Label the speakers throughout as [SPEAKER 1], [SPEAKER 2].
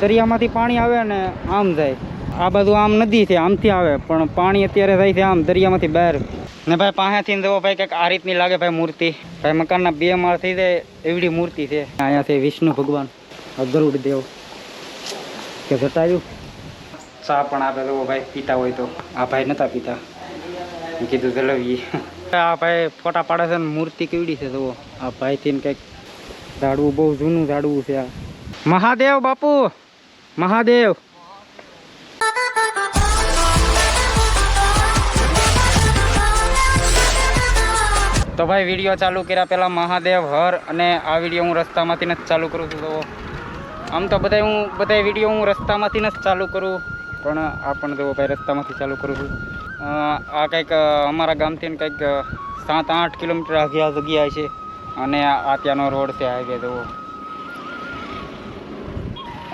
[SPEAKER 1] દરિયામાંથી પાણી આવે ને આમ જાય. આ બધું આમ નદી છે, આમથી આવે, પણ પાણી અત્યારે જાય છે આમ દરિયામાંથી બહાર. ને ભાઈ પાસેથી જુઓ ભાઈ કંઈક આ રીતની લાગે ભાઈ મૂર્તિ. ભાઈ મકાનના 2 માળ થઈ જાય એવડી મૂર્તિ છે. અહીંયા છે વિષ્ણુ ભગવાન, ગરુડ દેવ કે જટાયું. ચા પણ આપે જુઓ ભાઈ, પીતા હોય તો. આ ભાઈ નતા પીતા, કીધું જલવીએ. આ ભાઈ ફોટા પાડે છે ને મૂર્તિ કેવડી છે જુઓ. આ ભાઈથી કંઈક ઝાડવું, બહુ જૂનું ઝાડવું છે આ. મહાદેવ બાપુ, મહાદેવ. તો ભાઈ વિડીયો ચાલુ કર્યા પહેલાં મહાદેવ હર, અને આ વિડીયો હું રસ્તામાંથી જ ચાલુ કરું છું. તો આમ તો બધા વિડીયો હું રસ્તામાંથી જ ચાલુ કરું, પણ આ પણ જુઓ ભાઈ રસ્તામાંથી ચાલુ કરું છું. આ કંઈક અમારા ગામથી કંઈક 7-8 કિલોમીટર આગળ આ જગ્યા છે, અને આ ત્યાંનો રોડ છે, હાઈવે જુઓ.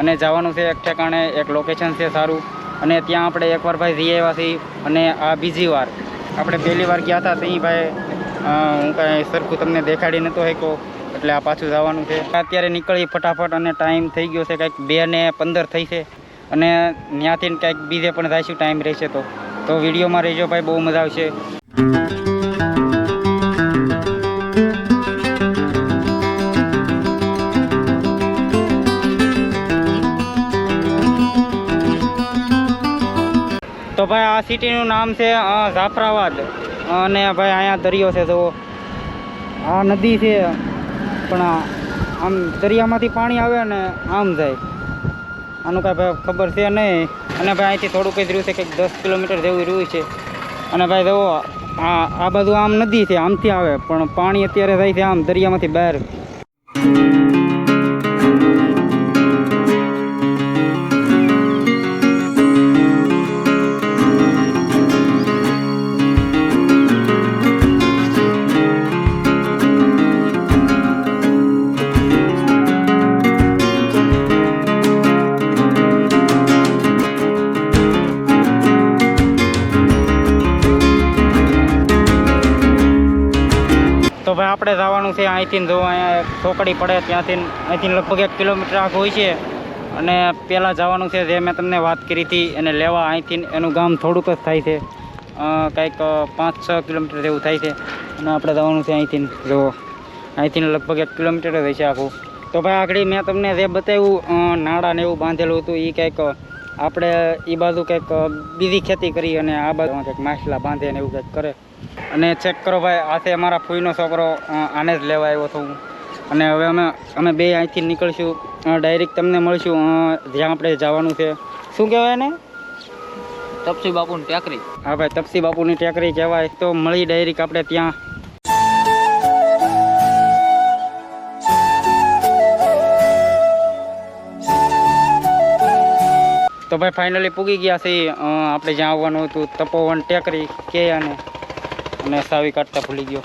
[SPEAKER 1] અને જવાનું છે એક ઠેકાણે, એક લોકેશન છે સારું, અને ત્યાં આપણે એકવાર ભાઈ જઈ આવ્યા છીએ. અને આ બીજી વાર, આપણે પહેલી વાર ગયા હતા ત્યાં ભાઈ હું કાંઈ સરખું તમને દેખાડી નહોતો શક્યો, એટલે આ પાછું જવાનું છે. અત્યારે નીકળી ફટાફટ, અને ટાઈમ થઈ ગયો છે કંઈક 2:15 થઈ છે, અને ત્યાંથી કંઈક બીજે પણ જઈશું, ટાઈમ રહેશે તો વિડીયોમાં રહેજો ભાઈ, બહુ મજા આવશે. તો ભાઈ આ સિટીનું નામ છે જાફરાબાદ, અને ભાઈ અહીંયા દરિયો છે. તો આ નદી છે, પણ આમ દરિયામાંથી પાણી આવે ને આમ જાય. આનું કાંઈ ભાઈ ખબર છે નહીં. અને ભાઈ અહીંથી થોડુંક જ રહ્યું છે, કંઈક 10 કિલોમીટર જેવું રહ્યું છે. અને ભાઈ જુઓ આ બધું આમ નદી છે, આમથી આવે, પણ પાણી અત્યારે જાય છે આમ દરિયામાંથી બહાર. તો ભાઈ આપણે જવાનું છે અહીંથી. જો અહીંયા ચોકડી પડે ત્યાંથી, અહીંથી લગભગ 1 કિલોમીટર આગળ હોય છે. અને પહેલાં જવાનું છે જે મેં તમને વાત કરી હતી એને લેવા. અહીંથી એનું ગામ થોડુંક જ થાય છે, કંઈક 5-6 કિલોમીટર જેવું થાય છે. અને આપણે જવાનું છે અહીંથી. જો અહીંથી લગભગ 1 કિલોમીટર જ હોય છે આખું. તો ભાઈ આગળ મેં તમને જે બતાવ્યું નાળા ને એવું બાંધેલું હતું, એ કંઈક આપણે એ બાજુ કંઈક બીજી ખેતી કરી, અને આ બાજુ કંઈક માછલા બાંધે ને એવું કંઈક કરે. અને ચેક કરો ભાઈ, આ છે અમારા ફૂઈનો છોકરો, આને જ લેવા આવ્યો છું. અને હવે અમે બે અહીંથી નીકળીશું, ડાયરેક્ટ તમને મળીશું જ્યાં આપણે જવાનું છે. શું કહેવાય ને?
[SPEAKER 2] તપસી બાપુની ટેકરી.
[SPEAKER 1] હા ભાઈ, તપસી બાપુની ટેકરી કહેવાય. તો મળી ડાયરેક્ટ આપણે ત્યાં. તો ભાઈ ફાઇનલી પૂગી ગયા છે આપણે જ્યાં આવવાનું હતું, તપોવન ટેકરી કે. અને સાવી કાઢતા ભૂલી ગયો.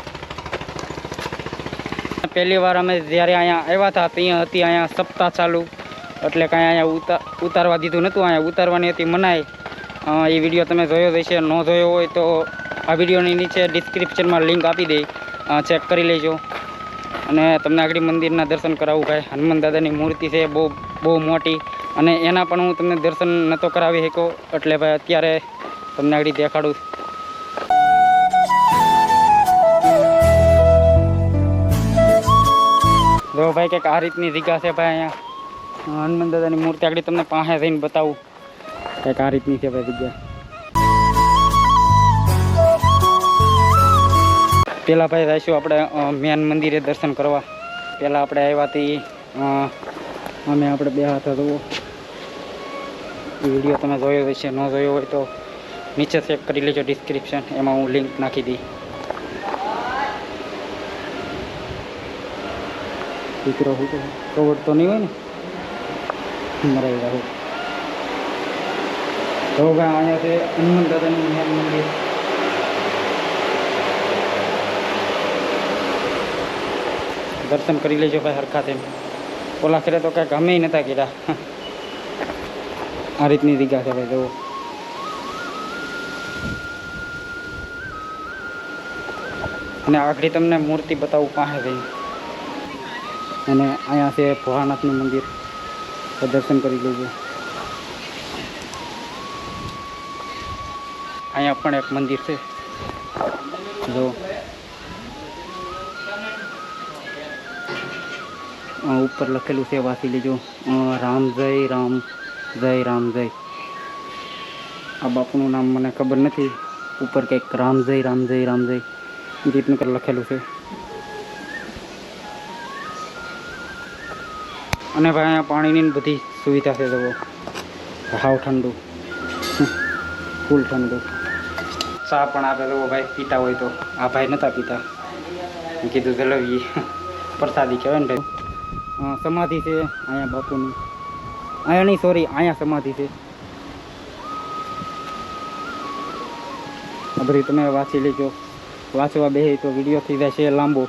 [SPEAKER 1] પહેલી વાર અમે જ્યારે અહીંયા આવ્યા હતા ત્યાં હતી અહીંયા સપ્તાહ ચાલુ, એટલે કાંઈ અહીંયા ઉતારવા દીધું નહોતું. અહીંયા ઉતારવાની હતી મનાઈ. એ વિડીયો તમે જોયો જ હશે, ન જોયો હોય તો આ વિડીયોની નીચે ડિસ્ક્રિપ્શનમાં લિંક આપી દઈ, ચેક કરી લેજો. અને તમને આગળ મંદિરના દર્શન કરાવું ભાઈ. હનુમાન દાદાની મૂર્તિ છે બહુ મોટી, અને એના પણ હું તમને દર્શન નહોતો કરાવી શક્યો, એટલે ભાઈ અત્યારે તમને આગળ દેખાડું. જો ભાઈ કંઈક આ રીતની જગ્યા છે ભાઈ. અહીંયા હનુમાન દાદાની મૂર્તિ આગળ તમને પાસે જઈને બતાવું. કંઈક આ રીતની છે ભાઈ જગ્યા. પહેલાં ભાઈ જઈશું આપણે મેન મંદિરે દર્શન કરવા. પહેલાં આપણે આવ્યા હતી આપણે બે હાથ જુઓ. એ વિડીયો તમે જોયો હશે, ન જોયો હોય તો નીચે ચેક કરી લેજો ડિસ્ક્રિપ્શન, એમાં હું લિંક નાખી દઈ. દીકરો કવડ તો નહીં હોય ને, મરાઈ રહ્યો. તો ભાઈ અહીંયા છે હનુમાન દાદાનું મેન મંદિર. દર્શન કરી લેજો ભાઈ હરખા થઈને. ઓલા ખેરે તો કાંઈક અમે નહોતા કર્યા. આ રીતની જગ્યા છે ભાઈ, જુઓ. અને આગળ તમને મૂર્તિ બતાવું પાસે જઈને. અને અહીંયા છે ભોળાનાથનું મંદિર. તો દર્શન કરી લેજો. અહીંયા પણ એક મંદિર છે જો. ઉપર લખેલું છે, વાંચી લેજો. રામ જય રામ જય રામ જય. આ બાપુનું નામ મને ખબર નથી. ઉપર કંઈક રામ જય રામ જય રામ જય રીતનું કંઈક લખેલું છે. અને ભાઈ અહીંયા પાણીની બધી સુવિધા છે જુઓ. હાવ ઠંડુ, ફૂલ ઠંડુ. ચા પણ આપે જુઓ ભાઈ, પીતા હોય તો. આ ભાઈ નહોતા પીતા, કીધું જલવીએ, પ્રસાદી કહેવાય ને ભાઈ. સમાધિ છે અહીંયા બાપુની. અહીંયા નહીં, સોરી, અહીંયા સમાધિ છે. આ બધી તમે વાંચી લેજો. વાંચવા બેસે તો વિડીયો થઈ જાય છે લાંબો.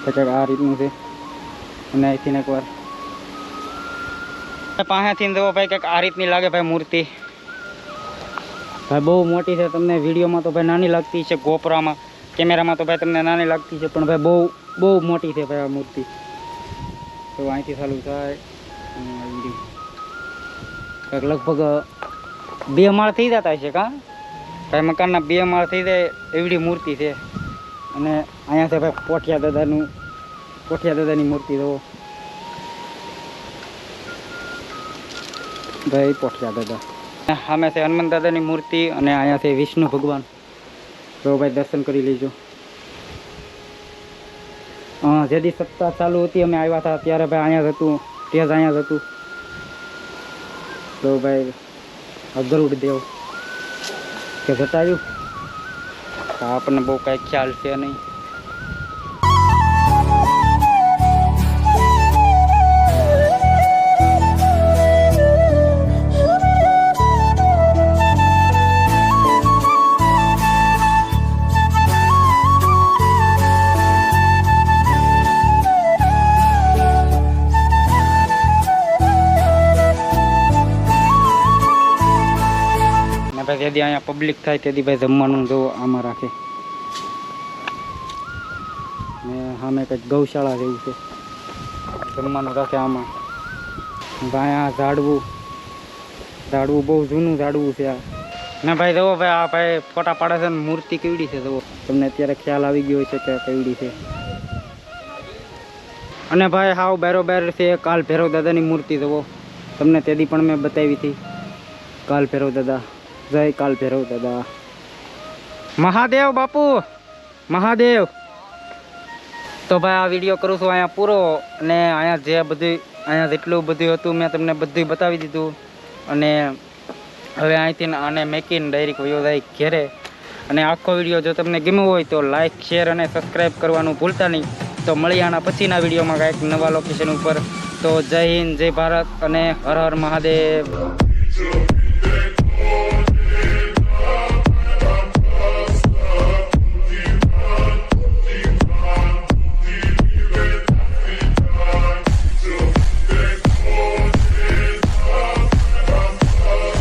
[SPEAKER 1] પછી આ રીતનું છે. અને અહીંથી એકવાર પાસેથી જુઓ ભાઈ, કંઈક આ રીતની લાગે ભાઈ મૂર્તિ. ભાઈ બહુ મોટી છે. તમને વિડીયોમાં તો ભાઈ નાની લાગતી છે, ગોપરામાં કેમેરામાં તો ભાઈ તમને નાની લાગતી છે, પણ ભાઈ બહુ મોટી છે ભાઈ આ મૂર્તિ. તો અહીંથી ચાલુ થાય કંઈક લગભગ 2 માળ થઈ જતા હશે કાં ભાઈ. મકાનના 2 માળ થઈ જાય એવડી મૂર્તિ છે. અને અહીંયા છે ભાઈ પોઠિયા દાદાની મૂર્તિ જુઓ ભાઈ. પોઠિયા દાદા સામે છે હનુમાન દાદાની મૂર્તિ. અને અહીંયા છે વિષ્ણુ ભગવાન. તો ભાઈ દર્શન કરી લેજો. જેથી સપ્તાહ ચાલુ હતી અમે આવ્યા હતા ત્યારે ભાઈ અહીંયા જ હતું, ત્યાં જ અહીંયા જ હતું. તો ભાઈ ગરુડ દેવ કે જટાયું આપણને બહુ કાંઈ ખ્યાલ છે નહીં. તેથી અહીંયા પબ્લિક થાય તેથી ભાઈ જમવાનું જો આમાં રાખે. ને સામે કંઈક ગૌશાળા જેવું છે, જમવાનું રાખે આમાં. ભાઈ આ ઝાડવું બહુ જૂનું ઝાડવું છે આ. ને ભાઈ જુઓ ભાઈ, આ ભાઈ ફોટા પાડે છે ને મૂર્તિ કેવડી છે જુઓ. તમને અત્યારે ખ્યાલ આવી ગયો છે કે કેવડી છે. અને ભાઈ હાવ બેરોબેર છે કાલ ભૈરવ દાદાની મૂર્તિ જુઓ. તમને તેથી પણ મેં બતાવી હતી કાલ ભૈરવ દાદા. જય કાલ ભૈરવ દાદા. મહાદેવ બાપુ, મહાદેવ. તો ભાઈ આ વિડીયો કરું છું અહીંયા પૂરો. અને અહીંયા જેટલું બધું હતું મેં તમને બધું બતાવી દીધું. અને હવે અહીંથી આને મેકીને ડાયરેક્ટ વયો જાય ઘેરે. અને આખો વિડીયો જો તમને ગમ્યો હોય તો લાઇક, શેર અને સબસ્ક્રાઈબ કરવાનું ભૂલતા નહીં. તો મળી આના પછીના વિડીયોમાં કાંઈક નવા લોકેશન ઉપર. તો જય હિન્દ, જય ભારત અને હર હર મહાદેવ.